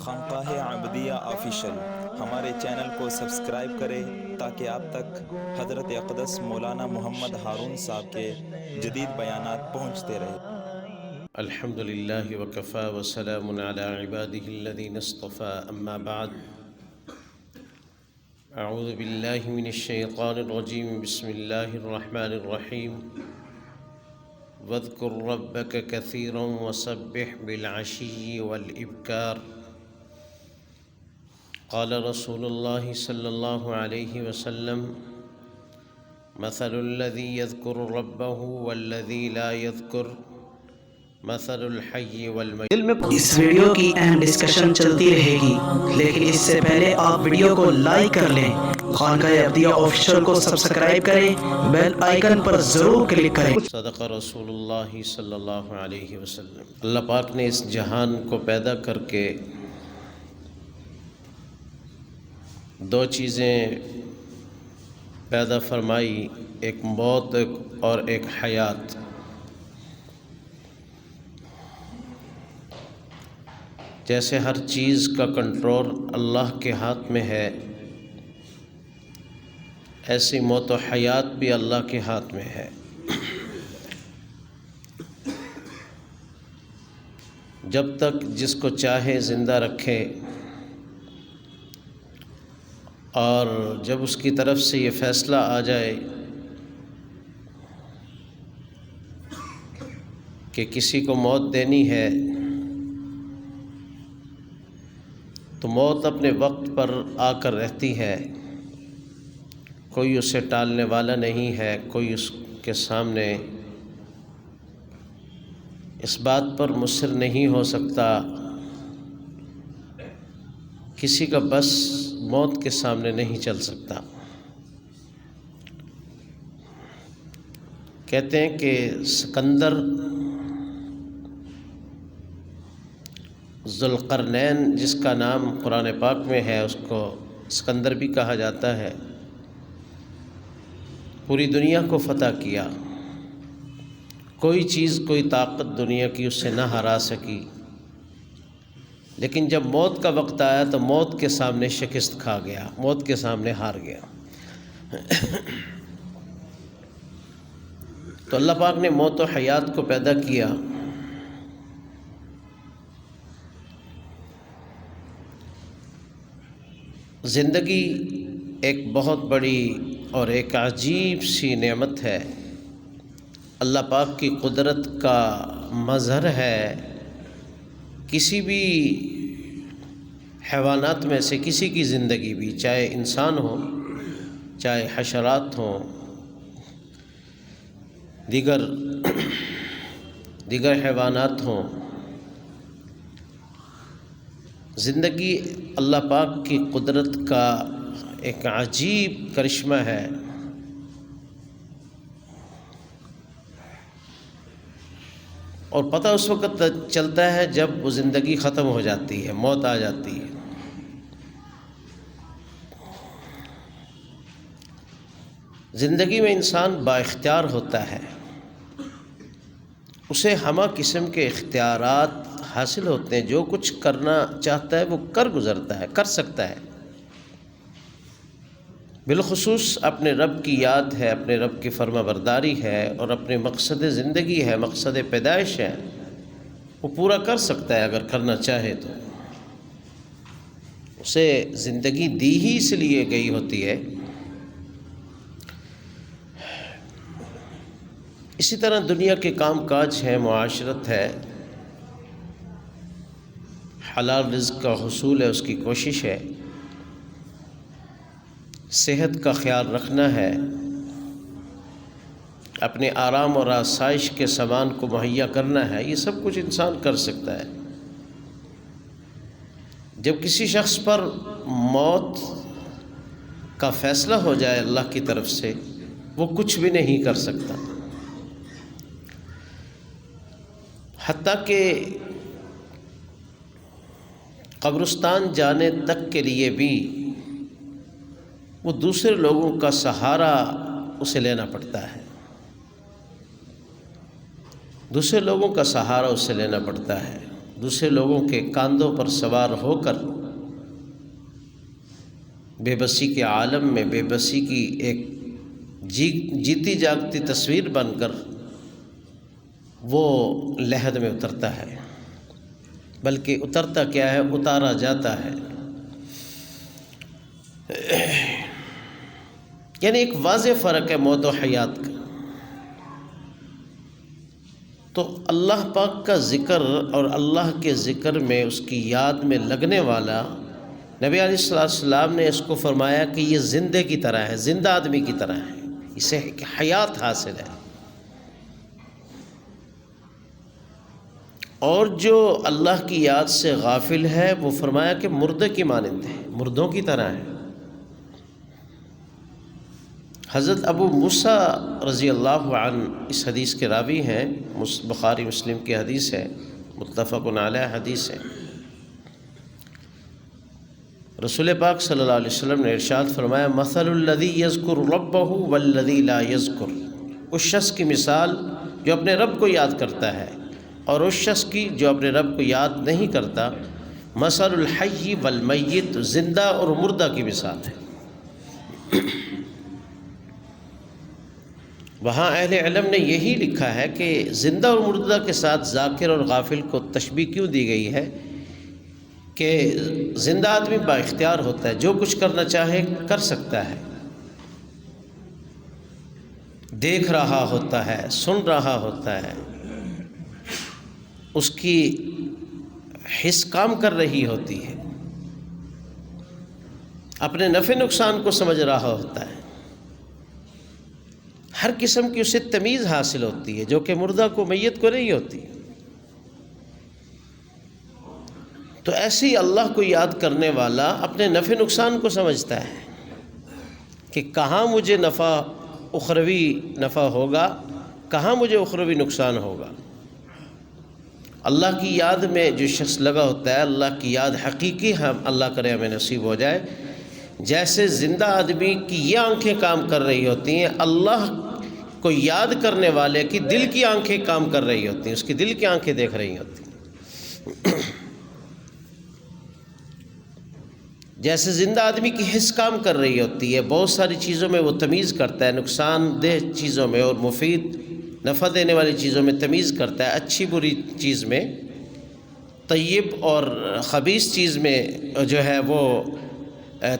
خانقاہ عبدیہ آفیشل ہمارے چینل کو سبسکرائب کریں تاکہ آپ تک حضرت اقدس مولانا محمد ہارون صاحب کے جدید بیانات پہنچتے رہیں۔ الحمد للہ وکفا وسلام علی عبادہ الذین اصطفى اما بعد اعوذ باللہ من الشیطان الرجیم بسم اللہ الرحمن الرحیم واذکر ربک کثیرا وسبح بالعشی والابکار قال رسول اللہ صلی اللہ علیہ وسلم مثل الذی یذکر ربہ والذی لا یذکر مثل الحی والمیت۔ اس ویڈیو کی اہم ڈسکشن چلتی رہے گی، لیکن اس سے پہلے آپ ویڈیو کو لائک کر لیں، خانقاہ عبدیہ آفیشل کو سبسکرائب کریں، بیل آئیکن پر ضرور کلک کریں۔ صدق رسول اللہ صلی اللہ علیہ وسلم۔ اللہ پاک نے اس جہان کو پیدا کر کے دو چیزیں پیدا فرمائی، ایک موت اور ایک حیات۔ جیسے ہر چیز کا کنٹرول اللہ کے ہاتھ میں ہے، ایسی موت و حیات بھی اللہ کے ہاتھ میں ہے۔ جب تک جس کو چاہے زندہ رکھے، اور جب اس کی طرف سے یہ فیصلہ آ جائے کہ کسی کو موت دینی ہے، تو موت اپنے وقت پر آ کر رہتی ہے، کوئی اسے ٹالنے والا نہیں ہے، کوئی اس کے سامنے اس بات پر مصر نہیں ہو سکتا، کسی کا بس موت کے سامنے نہیں چل سکتا۔ کہتے ہیں کہ سکندر ذوالقرنین، جس کا نام قرآن پاک میں ہے، اس کو سکندر بھی کہا جاتا ہے، پوری دنیا کو فتح کیا، کوئی چیز کوئی طاقت دنیا کی اس سے نہ ہرا سکی، لیکن جب موت کا وقت آیا تو موت کے سامنے شکست کھا گیا، موت کے سامنے ہار گیا۔ تو اللہ پاک نے موت و حیات کو پیدا کیا۔ زندگی ایک بہت بڑی اور ایک عجیب سی نعمت ہے، اللہ پاک کی قدرت کا مظہر ہے۔ کسی بھی حیوانات میں سے کسی کی زندگی بھی، چاہے انسان ہو، چاہے حشرات ہوں، دیگر حیوانات ہوں، زندگی اللہ پاک کی قدرت کا ایک عجیب کرشمہ ہے۔ اور پتہ اس وقت چلتا ہے جب وہ زندگی ختم ہو جاتی ہے، موت آ جاتی ہے۔ زندگی میں انسان با اختیار ہوتا ہے، اسے ہمہ قسم کے اختیارات حاصل ہوتے ہیں، جو کچھ کرنا چاہتا ہے وہ کر گزرتا ہے، کر سکتا ہے۔ بالخصوص اپنے رب کی یاد ہے، اپنے رب کی فرما برداری ہے، اور اپنے مقصد زندگی ہے، مقصد پیدائش ہے، وہ پورا کر سکتا ہے اگر کرنا چاہے تو۔ اسے زندگی دی ہی اس لیے گئی ہوتی ہے۔ اسی طرح دنیا کے کام کاج ہیں، معاشرت ہے، حلال رزق کا حصول ہے، اس کی کوشش ہے، صحت کا خیال رکھنا ہے، اپنے آرام اور آسائش کے سامان کو مہیا کرنا ہے، یہ سب کچھ انسان کر سکتا ہے۔ جب کسی شخص پر موت کا فیصلہ ہو جائے اللہ کی طرف سے، وہ کچھ بھی نہیں کر سکتا، حتیٰ کہ قبرستان جانے تک کے لیے بھی وہ دوسرے لوگوں کا سہارا اسے لینا پڑتا ہے، دوسرے لوگوں کا سہارا اسے لینا پڑتا ہے۔ دوسرے لوگوں کے کاندھوں پر سوار ہو کر بے بسی کے عالم میں بے بسی کی ایک جیتی جاگتی تصویر بن کر وہ لحد میں اترتا ہے، بلکہ اترتا کیا ہے، اتارا جاتا ہے۔ یعنی ایک واضح فرق ہے موت و حیات کا۔ تو اللہ پاک کا ذکر اور اللہ کے ذکر میں اس کی یاد میں لگنے والا، نبی علیہ السلام نے اس کو فرمایا کہ یہ زندے کی طرح ہے، زندہ آدمی کی طرح ہے، اسے ایک حیات حاصل ہے۔ اور جو اللہ کی یاد سے غافل ہے وہ فرمایا کہ مردے کی مانند ہے، مردوں کی طرح ہے۔ حضرت ابو موسیٰ رضی اللہ عنہ اس حدیث کے راوی ہیں، بخاری مسلم کی حدیث ہے، متفق علیہ حدیث ہے۔ رسول پاک صلی اللہ علیہ وسلم نے ارشاد فرمایا، مثل الذی یذکر ربہ والذی لا یذکر، اس شخص کی مثال جو اپنے رب کو یاد کرتا ہے اور اس شخص کی جو اپنے رب کو یاد نہیں کرتا، مثل الحی والمیت، زندہ اور مردہ کی مثال ہے۔ وہاں اہل علم نے یہی لکھا ہے کہ زندہ اور مردہ کے ساتھ ذاکر اور غافل کو تشبیہ کیوں دی گئی ہے کہ زندہ آدمی با اختیار ہوتا ہے، جو کچھ کرنا چاہے کر سکتا ہے، دیکھ رہا ہوتا ہے، سن رہا ہوتا ہے، اس کی حس کام کر رہی ہوتی ہے، اپنے نفع نقصان کو سمجھ رہا ہوتا ہے، ہر قسم کی اسے تمیز حاصل ہوتی ہے جو کہ مردہ کو، میت کو نہیں ہوتی۔ تو ایسے ہی اللہ کو یاد کرنے والا اپنے نفع نقصان کو سمجھتا ہے کہ کہاں مجھے اخروی نفع ہوگا، کہاں مجھے اخروی نقصان ہوگا۔ اللہ کی یاد میں جو شخص لگا ہوتا ہے، اللہ کی یاد حقیقی اللہ کرے ہمیں نصیب ہو جائے، جیسے زندہ آدمی کی یہ آنکھیں کام کر رہی ہوتی ہیں، اللہ کو یاد کرنے والے کی دل کی آنکھیں کام کر رہی ہوتی ہیں، اس کی دل کی آنکھیں دیکھ رہی ہوتی ہیں۔ جیسے زندہ آدمی کی حس کام کر رہی ہوتی ہے، بہت ساری چیزوں میں وہ تمیز کرتا ہے، نقصان دہ چیزوں میں اور مفید نفع دینے والی چیزوں میں تمیز کرتا ہے، اچھی بری چیز میں، طیب اور خبیث چیز میں جو ہے وہ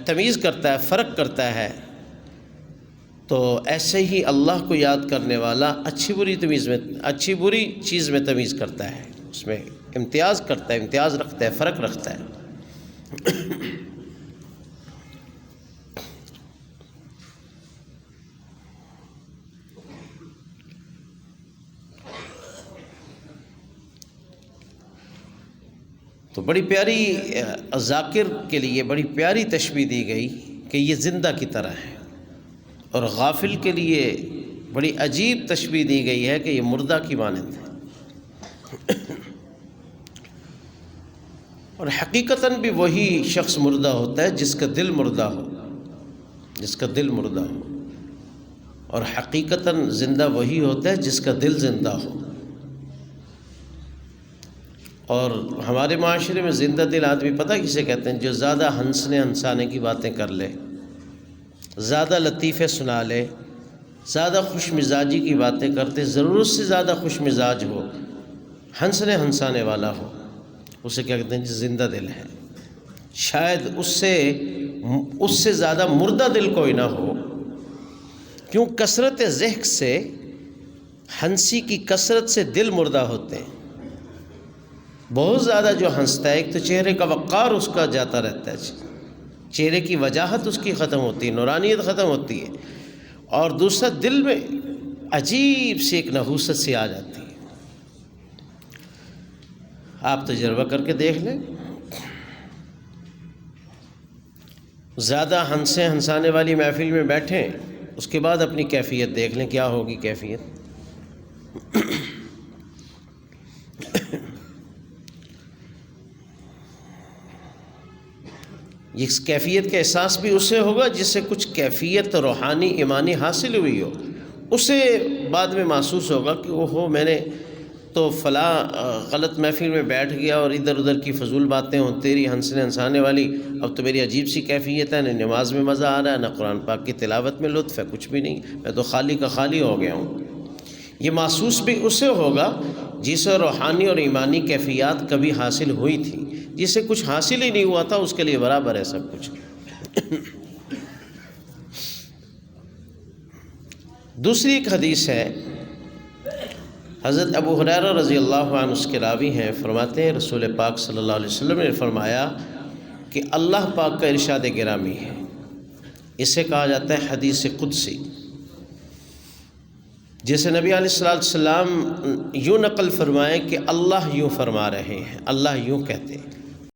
تمیز کرتا ہے، فرق کرتا ہے۔ تو ایسے ہی اللہ کو یاد کرنے والا اچھی بری چیز میں تمیز کرتا ہے، اس میں امتیاز کرتا ہے، امتیاز رکھتا ہے، فرق رکھتا ہے۔ تو بڑی پیاری ذاکر کے لیے بڑی پیاری تشبیہ دی گئی کہ یہ زندہ کی طرح ہے، اور غافل کے لیے بڑی عجیب تشبیہ دی گئی ہے کہ یہ مردہ کی مانند ہے۔ اور حقیقتاً بھی وہی شخص مردہ ہوتا ہے جس کا دل مردہ ہو، جس کا دل مردہ ہو، اور حقیقتاً زندہ وہی ہوتا ہے جس کا دل زندہ ہو۔ اور ہمارے معاشرے میں زندہ دل آدمی پتہ کسے کہتے ہیں؟ جو زیادہ ہنسانے کی باتیں کر لے، زیادہ لطیفے سنا لے، زیادہ خوش مزاجی کی باتیں کرتے، ضرورت سے زیادہ خوش مزاج ہو، ہنسانے والا ہو، اسے کیا کہتے ہیں؟ زندہ دل ہے۔ شاید اس سے زیادہ مردہ دل کوئی نہ ہو، کیوں؟ کثرت ضحک سے، ہنسی کی کثرت سے دل مردہ ہوتے ہیں۔ بہت زیادہ جو ہنستا ہے، ایک تو چہرے کا وقار اس کا جاتا رہتا ہے، چہرے کی وجاہت اس کی ختم ہوتی ہے، نورانیت ختم ہوتی ہے، اور دوسرا دل میں عجیب سی ایک نحوست سی آ جاتی ہے۔ آپ تجربہ کر کے دیکھ لیں، زیادہ ہنسانے والی محفل میں بیٹھیں، اس کے بعد اپنی کیفیت دیکھ لیں، کیا ہوگی کیفیت۔ اس کیفیت کا احساس بھی اسے ہوگا جس سے کچھ کیفیت روحانی ایمانی حاصل ہوئی ہو، اسے بعد میں محسوس ہوگا کہ اوہو، میں نے تو فلاں غلط محفل میں بیٹھ گیا اور ادھر ادھر کی فضول باتیں ہوں تیری ہنسنے ہنسانے والی، اب تو میری عجیب سی کیفیت ہے، نہ نماز میں مزہ آ رہا ہے، نہ قرآن پاک کی تلاوت میں لطف ہے، کچھ بھی نہیں، میں تو خالی کا خالی ہو گیا ہوں۔ یہ محسوس بھی اسے ہوگا جسے روحانی اور ایمانی کیفیات کبھی حاصل ہوئی تھی، جسے کچھ حاصل ہی نہیں ہوا تھا اس کے لیے برابر ہے سب کچھ۔ دوسری ایک حدیث ہے، حضرت ابو ہریرہ رضی اللہ عنہ اس کے راوی ہیں، فرماتے ہیں رسول پاک صلی اللہ علیہ وسلم نے فرمایا کہ اللہ پاک کا ارشاد گرامی ہے، اسے کہا جاتا ہے حدیث قدسی، جیسے نبی علیہ السلام یوں نقل فرمائے کہ اللہ یوں فرما رہے ہیں، اللہ یوں کہتے ہیں۔